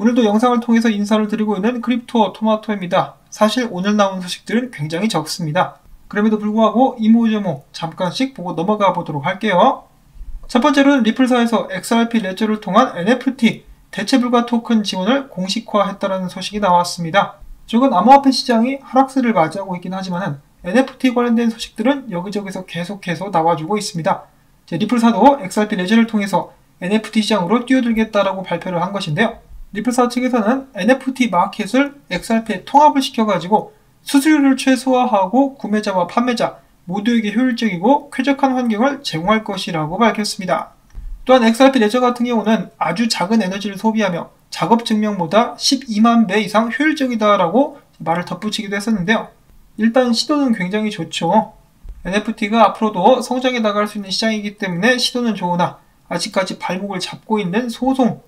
오늘도 영상을 통해서 인사를 드리고 있는 크립토 토마토입니다. 사실 오늘 나온 소식들은 굉장히 적습니다. 그럼에도 불구하고 이모저모 잠깐씩 보고 넘어가 보도록 할게요. 첫 번째로는 리플사에서 XRP 레저를 통한 NFT 대체불가 토큰 지원을 공식화했다는 소식이 나왔습니다. 최근 암호화폐 시장이 하락세를 맞이하고 있긴 하지만 NFT 관련된 소식들은 여기저기서 계속해서 나와주고 있습니다. 리플사도 XRP 레저를 통해서 NFT 시장으로 뛰어들겠다라고 발표를 한 것인데요. 리플사 측에서는 NFT 마켓을 XRP에 통합을 시켜가지고 수수료를 최소화하고 구매자와 판매자 모두에게 효율적이고 쾌적한 환경을 제공할 것이라고 밝혔습니다. 또한 XRP 레저 같은 경우는 아주 작은 에너지를 소비하며 작업 증명보다 12만 배 이상 효율적이다라고 말을 덧붙이기도 했었는데요. 일단 시도는 굉장히 좋죠. NFT가 앞으로도 성장해 나갈 수 있는 시장이기 때문에 시도는 좋으나 아직까지 발목을 잡고 있는 소송,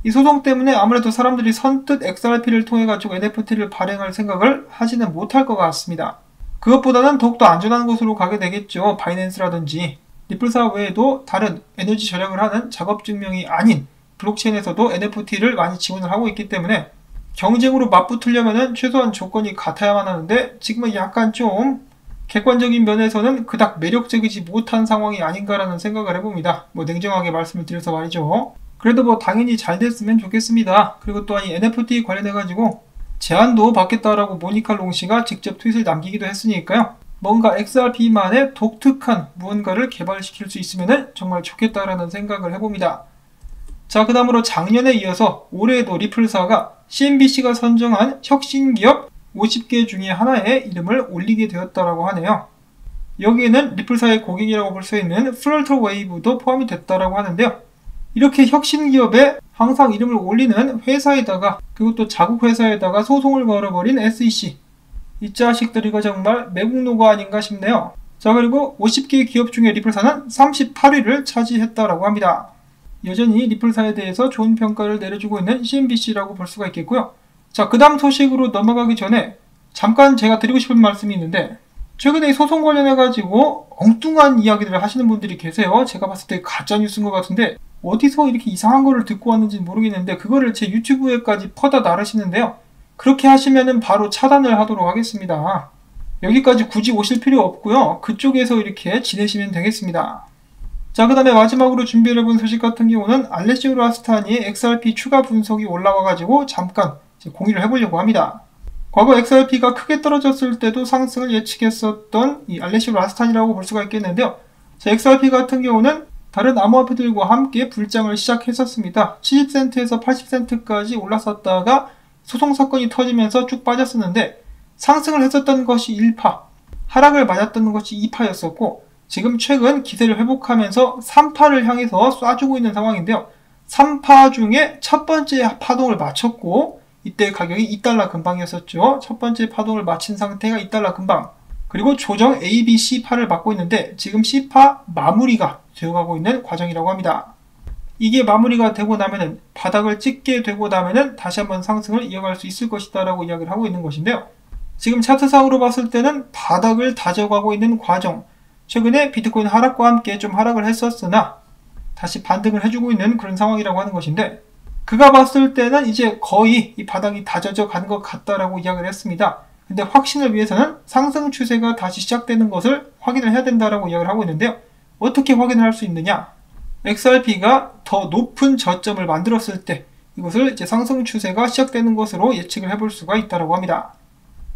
이 소송 때문에 아무래도 사람들이 선뜻 XRP를 통해 가지고 NFT를 발행할 생각을 하지는 못할 것 같습니다. 그것보다는 더욱더 안전한 곳으로 가게 되겠죠. 바이낸스라든지. 리플사 외에도 다른 에너지 절약을 하는 작업 증명이 아닌 블록체인에서도 NFT를 많이 지원을 하고 있기 때문에 경쟁으로 맞붙으려면 최소한 조건이 같아야만 하는데 지금은 약간 좀 객관적인 면에서는 그닥 매력적이지 못한 상황이 아닌가라는 생각을 해봅니다. 냉정하게 말씀을 드려서 말이죠. 그래도 당연히 잘 됐으면 좋겠습니다. 그리고 또한 이 NFT 관련해가지고 제안도 받겠다라고 모니카 롱씨가 직접 트윗을 남기기도 했으니까요. 뭔가 XRP만의 독특한 무언가를 개발시킬 수 있으면 정말 좋겠다라는 생각을 해봅니다. 자, 그 다음으로 작년에 이어서 올해에도 리플사가 CNBC가 선정한 혁신기업 50개 중에 하나에 이름을 올리게 되었다라고 하네요. 여기에는 리플사의 고객이라고 볼 수 있는 플러터 웨이브도 포함이 됐다라고 하는데요. 이렇게 혁신기업에 항상 이름을 올리는 회사에다가 그리고 또 자국 회사에다가 소송을 걸어버린 SEC, 이 자식들이가 정말 매국노가 아닌가 싶네요. 자, 그리고 50개 기업 중에 리플사는 38위를 차지했다라고 합니다. 여전히 리플사에 대해서 좋은 평가를 내려주고 있는 CNBC라고 볼 수가 있겠고요. 자, 그 다음 소식으로 넘어가기 전에 잠깐 제가 드리고 싶은 말씀이 있는데, 최근에 소송 관련해가지고 엉뚱한 이야기들을 하시는 분들이 계세요. 제가 봤을 때 가짜뉴스인 것 같은데 어디서 이렇게 이상한 거를 듣고 왔는지 모르겠는데 그거를 제 유튜브에까지 퍼다 나르시는데요. 그렇게 하시면은 바로 차단을 하도록 하겠습니다. 여기까지 굳이 오실 필요 없고요. 그쪽에서 이렇게 지내시면 되겠습니다. 자, 그 다음에 마지막으로 준비해본 소식 같은 경우는 알레시오 아스타니의 XRP 추가 분석이 올라와가지고 잠깐 공유를 해보려고 합니다. 과거 XRP가 크게 떨어졌을 때도 상승을 예측했었던 이 알레시오 아스타니라고 볼 수가 있겠는데요. 자, XRP 같은 경우는 다른 암호화폐들과 함께 불장을 시작했었습니다. 70센트에서 80센트까지 올랐었다가 소송사건이 터지면서 쭉 빠졌었는데 상승을 했었던 것이 1파, 하락을 맞았던 것이 2파였었고 지금 최근 기세를 회복하면서 3파를 향해서 쏴주고 있는 상황인데요. 3파 중에 첫 번째 파동을 마쳤고 이때 가격이 2달러 근방이었었죠. 첫 번째 파동을 마친 상태가 2달러 근방. 그리고 조정 A, B, C파를 맞고 있는데 지금 C파 마무리가 되어가고 있는 과정이라고 합니다. 이게 마무리가 되고 나면은 바닥을 찍게 되고 나면은 다시 한번 상승을 이어갈 수 있을 것이다 라고 이야기를 하고 있는 것인데요. 지금 차트상으로 봤을 때는 바닥을 다져가고 있는 과정, 최근에 비트코인 하락과 함께 좀 하락을 했었으나 다시 반등을 해주고 있는 그런 상황이라고 하는 것인데 그가 봤을 때는 이제 거의 이 바닥이 다져져 가는 것 같다라고 이야기를 했습니다. 근데 확신을 위해서는 상승 추세가 다시 시작되는 것을 확인을 해야 된다라고 이야기를 하고 있는데요. 어떻게 확인을 할 수 있느냐? XRP가 더 높은 저점을 만들었을 때 이것을 이제 상승 추세가 시작되는 것으로 예측을 해볼 수가 있다라고 합니다.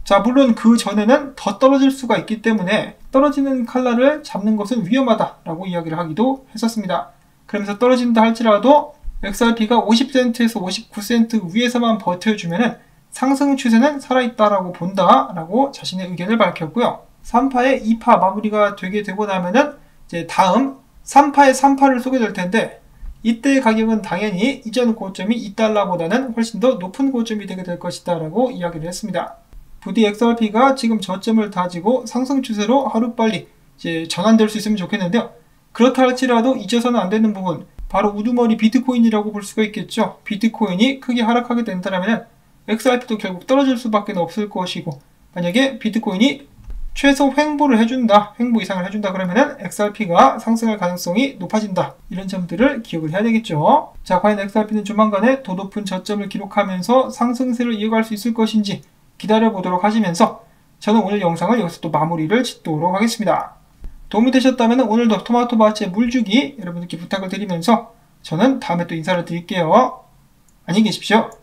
자, 물론 그 전에는 더 떨어질 수가 있기 때문에 떨어지는 칼날을 잡는 것은 위험하다라고 이야기를 하기도 했었습니다. 그러면서 떨어진다 할지라도 XRP가 50센트에서 59센트 위에서만 버텨주면은 상승 추세는 살아있다라고 본다라고 자신의 의견을 밝혔고요. 3파의 2파 마무리가 되게 되고 나면은 이제 다음 3파의 3파를 쏘게 될 텐데 이때의 가격은 당연히 이전 고점이 2달러보다는 훨씬 더 높은 고점이 되게 될 것이다 라고 이야기를 했습니다. 부디 XRP가 지금 저점을 다지고 상승 추세로 하루빨리 이제 전환될 수 있으면 좋겠는데요. 그렇다 할지라도 잊어서는 안 되는 부분, 바로 우두머리 비트코인이라고 볼 수가 있겠죠. 비트코인이 크게 하락하게 된다면 XRP도 결국 떨어질 수밖에 없을 것이고 만약에 비트코인이 최소 횡보를 해준다, 횡보 이상을 해준다 그러면은 XRP가 상승할 가능성이 높아진다. 이런 점들을 기억을 해야 되겠죠. 자, 과연 XRP는 조만간에 더 높은 저점을 기록하면서 상승세를 이어갈 수 있을 것인지 기다려보도록 하시면서 저는 오늘 영상을 여기서 또 마무리를 짓도록 하겠습니다. 도움이 되셨다면 오늘도 토마토 밭에 물주기 여러분들께 부탁을 드리면서 저는 다음에 또 인사를 드릴게요. 안녕히 계십시오.